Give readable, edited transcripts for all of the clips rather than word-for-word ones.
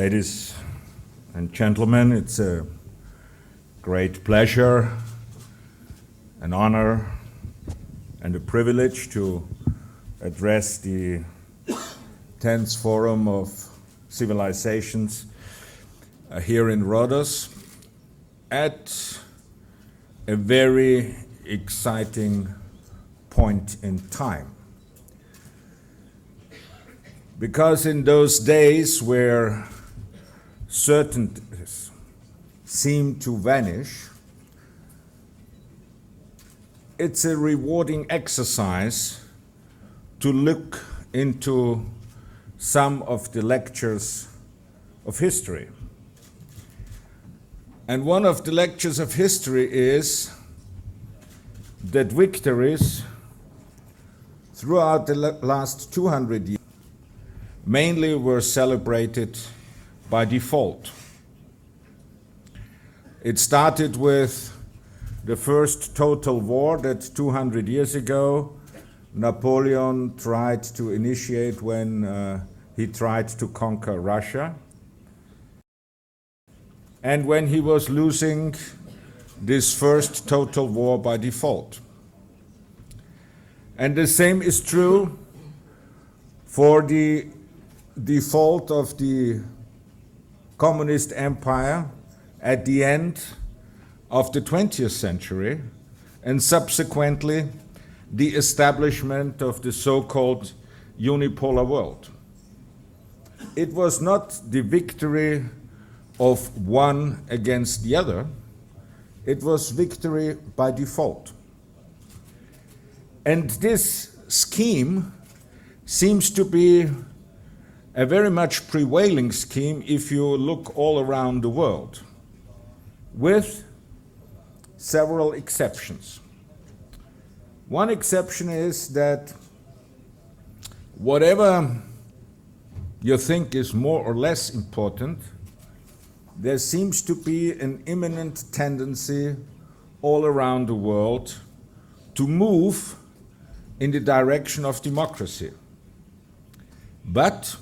Ladies and gentlemen, it's a great pleasure, an honor, and a privilege to address the 10th Forum of Civilizations here in Rhodes at a very exciting point in time. Because in those days where certainties seem to vanish, it's a rewarding exercise to look into some of the lectures of history. And one of the lectures of history is that victories throughout the last 200 years mainly were celebrated by default. It started with the first total war that 200 years ago Napoleon tried to initiate when he tried to conquer Russia. And when he was losing this first total war by default. And the same is true for the default of the communist empire at the end of the 20th century, and subsequently the establishment of the so-called unipolar world. It was not the victory of one against the other, it was victory by default. And this scheme seems to be a very much prevailing scheme if you look all around the world, with several exceptions. One exception is that whatever you think is more or less important, there seems to be an imminent tendency all around the world to move in the direction of democracy. But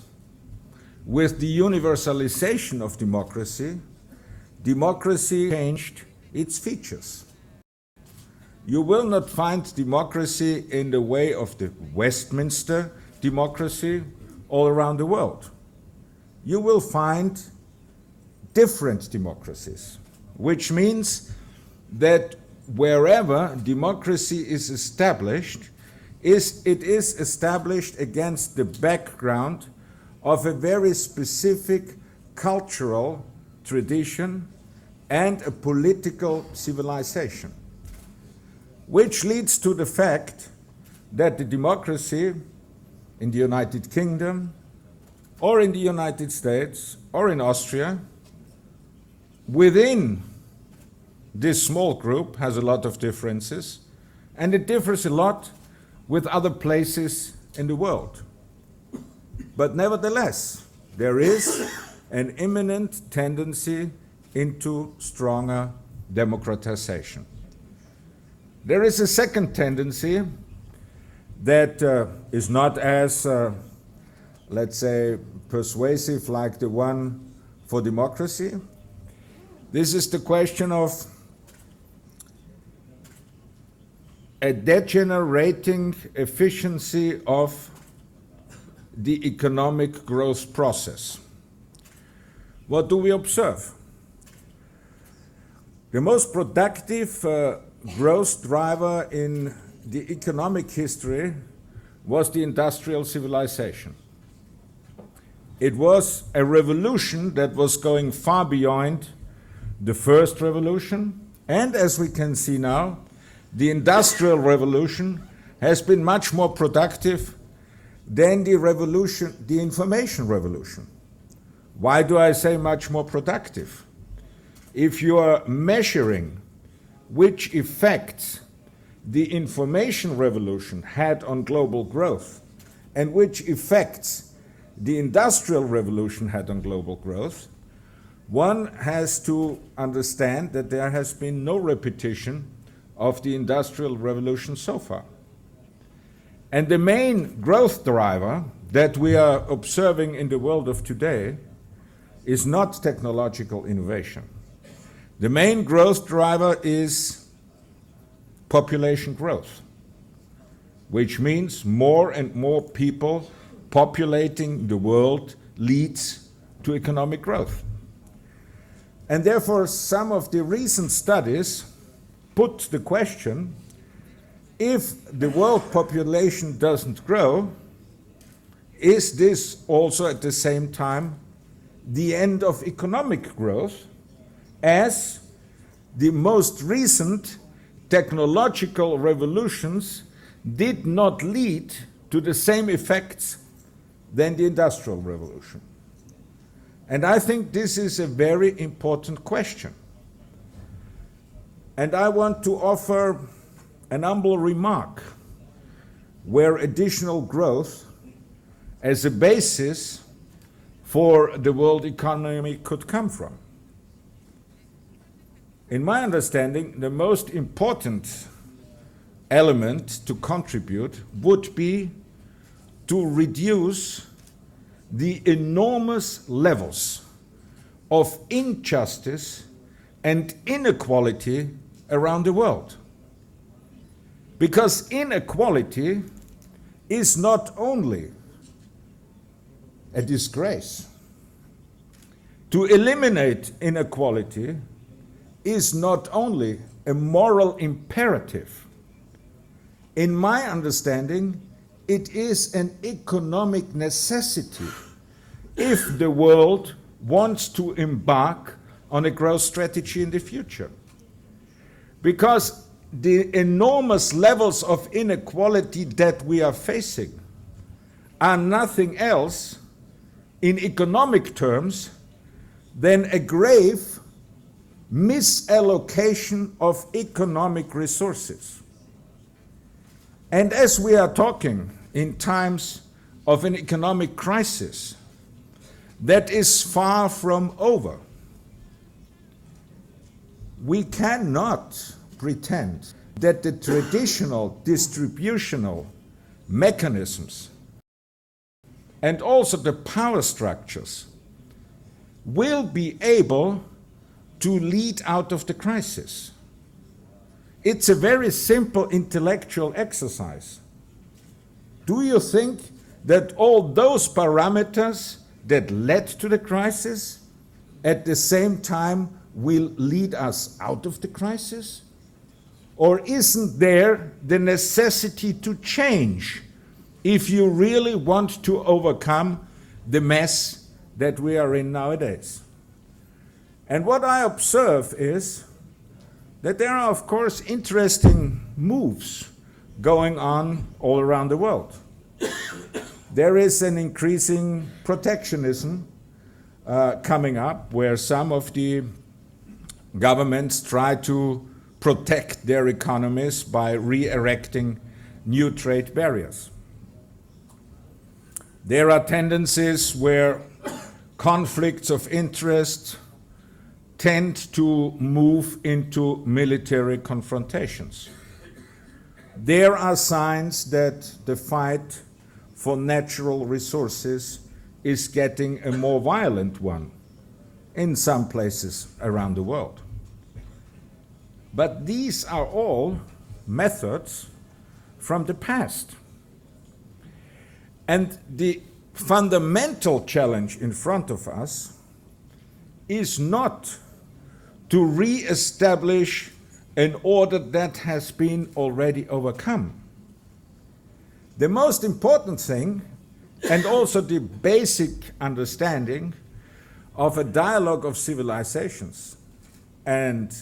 with the universalization of democracy, democracy changed its features. You will not find democracy in the way of the Westminster democracy all around the world. You will find different democracies, which means that wherever democracy is established, it is established against the background of a very specific cultural tradition and a political civilization, which leads to the fact that the democracy in the United Kingdom or in the United States or in Austria, within this small group, has a lot of differences, and it differs a lot with other places in the world. But nevertheless, there is an imminent tendency into stronger democratization. There is a second tendency that is not as, let's say, persuasive like the one for democracy. This is the question of a degenerating efficiency of the economic growth process. What do we observe? The most productive growth driver in the economic history was the industrial civilization. It was a revolution that was going far beyond the first revolution, and as we can see now, the industrial revolution has been much more productive than the information revolution. Why do I say much more productive? If you are measuring which effects the information revolution had on global growth and which effects the industrial revolution had on global growth, one has to understand that there has been no repetition of the industrial revolution so far. And the main growth driver that we are observing in the world of today is not technological innovation. The main growth driver is population growth, which means more and more people populating the world leads to economic growth. And therefore, some of the recent studies put the question, if the world population doesn't grow, is this also at the same time the end of economic growth, as the most recent technological revolutions did not lead to the same effects than the Industrial Revolution? And I think this is a very important question. And I want to offer an humble remark where additional growth as a basis for the world economy could come from. In my understanding, the most important element to contribute would be to reduce the enormous levels of injustice and inequality around the world. Because inequality is not only a disgrace. To eliminate inequality is not only a moral imperative. In my understanding, it is an economic necessity if the world wants to embark on a growth strategy in the future. Because the enormous levels of inequality that we are facing are nothing else, in economic terms, than a grave misallocation of economic resources. And as we are talking in times of an economic crisis that is far from over, we cannot pretend that the traditional distributional mechanisms and also the power structures will be able to lead out of the crisis. It's a very simple intellectual exercise. Do you think that all those parameters that led to the crisis at the same time will lead us out of the crisis? Or isn't there the necessity to change if you really want to overcome the mess that we are in nowadays? And what I observe is that there are, of course, interesting moves going on all around the world. There is an increasing protectionism coming up, where some of the governments try to protect their economies by re-erecting new trade barriers. There are tendencies where conflicts of interest tend to move into military confrontations. There are signs that the fight for natural resources is getting a more violent one in some places around the world. But these are all methods from the past. And the fundamental challenge in front of us is not to re-establish an order that has been already overcome. The most important thing, and also the basic understanding of a dialogue of civilizations and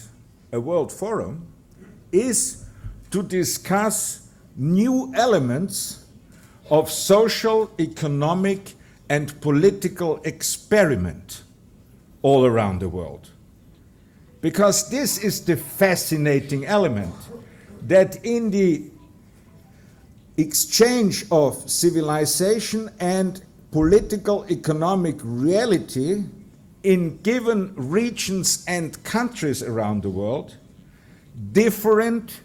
a world forum, is to discuss new elements of social, economic, and political experiment all around the world. Because this is the fascinating element, that in the exchange of civilization and political economic reality in given regions and countries around the world, different,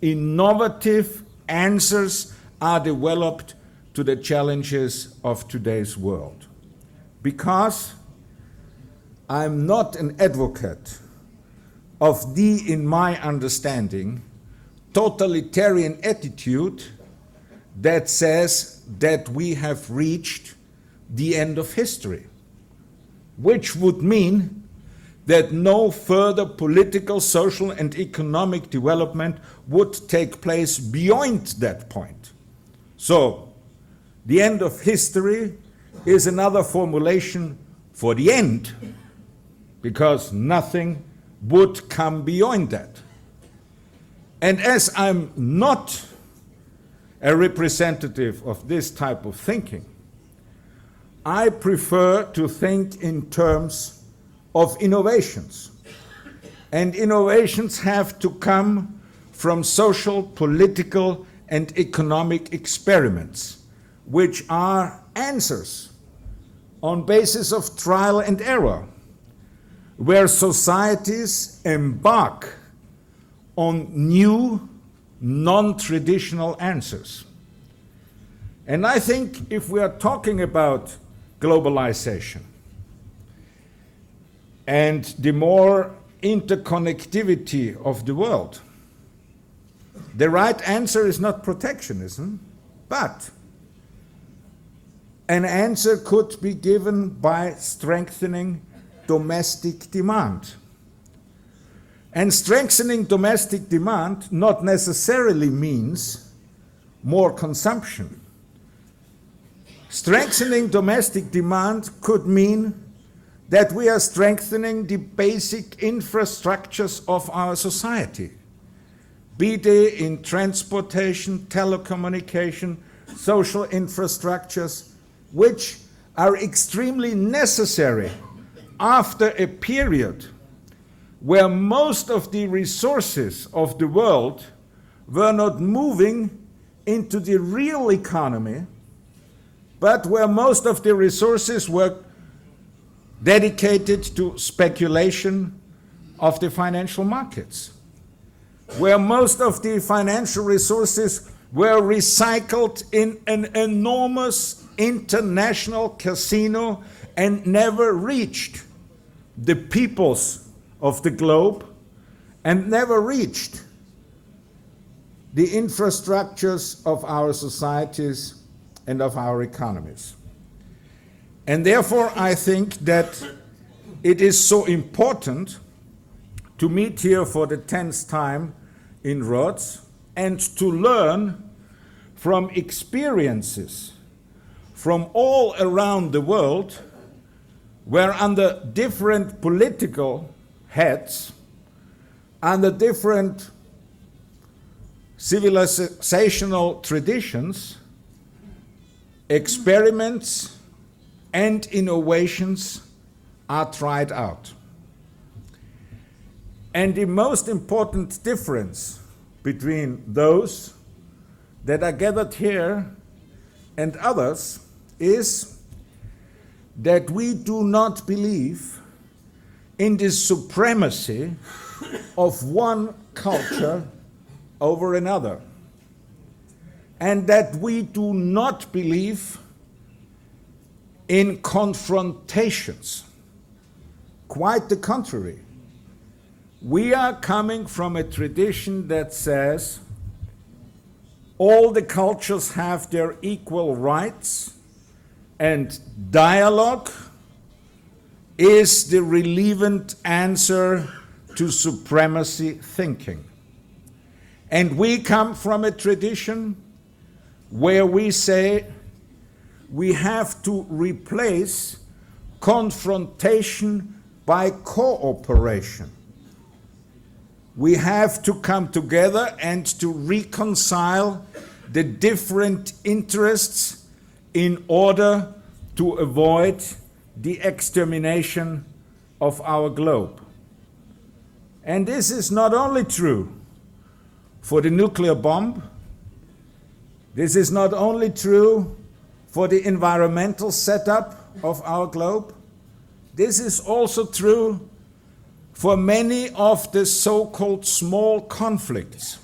innovative answers are developed to the challenges of today's world. Because I'm not an advocate of the, in my understanding, totalitarian attitude that says that we have reached the end of history, which would mean that no further political, social, and economic development would take place beyond that point. So, the end of history is another formulation for the end, because nothing would come beyond that. And as I'm not a representative of this type of thinking, I prefer to think in terms of innovations. And innovations have to come from social, political, and economic experiments, which are answers on basis of trial and error, where societies embark on new, non-traditional answers. And I think if we are talking about globalization and the more interconnectivity of the world, the right answer is not protectionism, but an answer could be given by strengthening domestic demand. And strengthening domestic demand not necessarily means more consumption. Strengthening domestic demand could mean that we are strengthening the basic infrastructures of our society, be they in transportation, telecommunication, social infrastructures, which are extremely necessary after a period where most of the resources of the world were not moving into the real economy, but where most of the resources were dedicated to speculation of the financial markets, where most of the financial resources were recycled in an enormous international casino and never reached the peoples of the globe and never reached the infrastructures of our societies and of our economies. And therefore, I think that it is so important to meet here for the 10th time in Rhodes and to learn from experiences from all around the world, where under different political heads, under different civilizational traditions, experiments and innovations are tried out. And the most important difference between those that are gathered here and others is that we do not believe in the supremacy of one culture over another, and that we do not believe in confrontations. Quite the contrary. We are coming from a tradition that says all the cultures have their equal rights, and dialogue is the relevant answer to supremacy thinking. And we come from a tradition where we say we have to replace confrontation by cooperation. We have to come together and to reconcile the different interests in order to avoid the extermination of our globe. And this is not only true for the nuclear bomb, this is not only true for the environmental setup of our globe, this is also true for many of the so-called small conflicts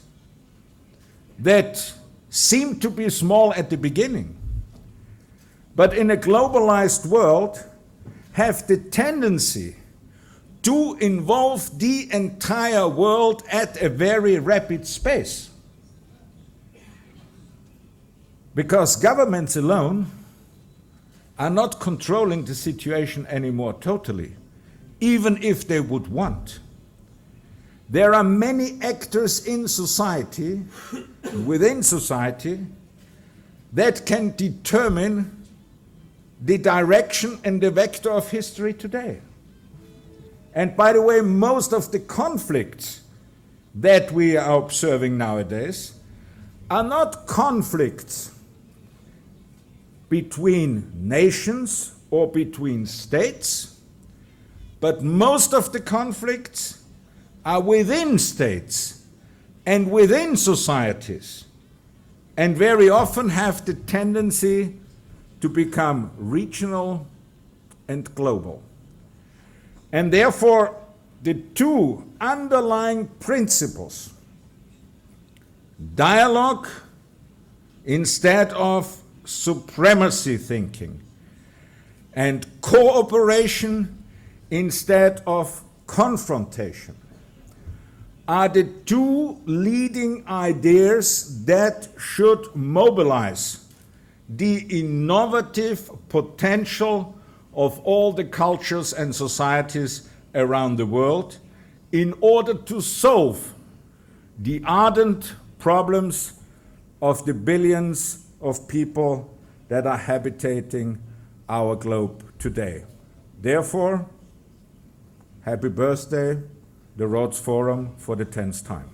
that seem to be small at the beginning, but in a globalized world have the tendency to involve the entire world at a very rapid pace. Because governments alone are not controlling the situation anymore totally, even if they would want. There are many actors in society, within society, that can determine the direction and the vector of history today. And by the way, most of the conflicts that we are observing nowadays are not conflicts between nations or between states, but most of the conflicts are within states and within societies, and very often have the tendency to become regional and global. And therefore, the two underlying principles, dialogue instead of supremacy thinking, and cooperation instead of confrontation, are the two leading ideas that should mobilize the innovative potential of all the cultures and societies around the world in order to solve the ardent problems of the billions of people that are habitating our globe today. Therefore, happy birthday, the Rhodes Forum, for the 10th time.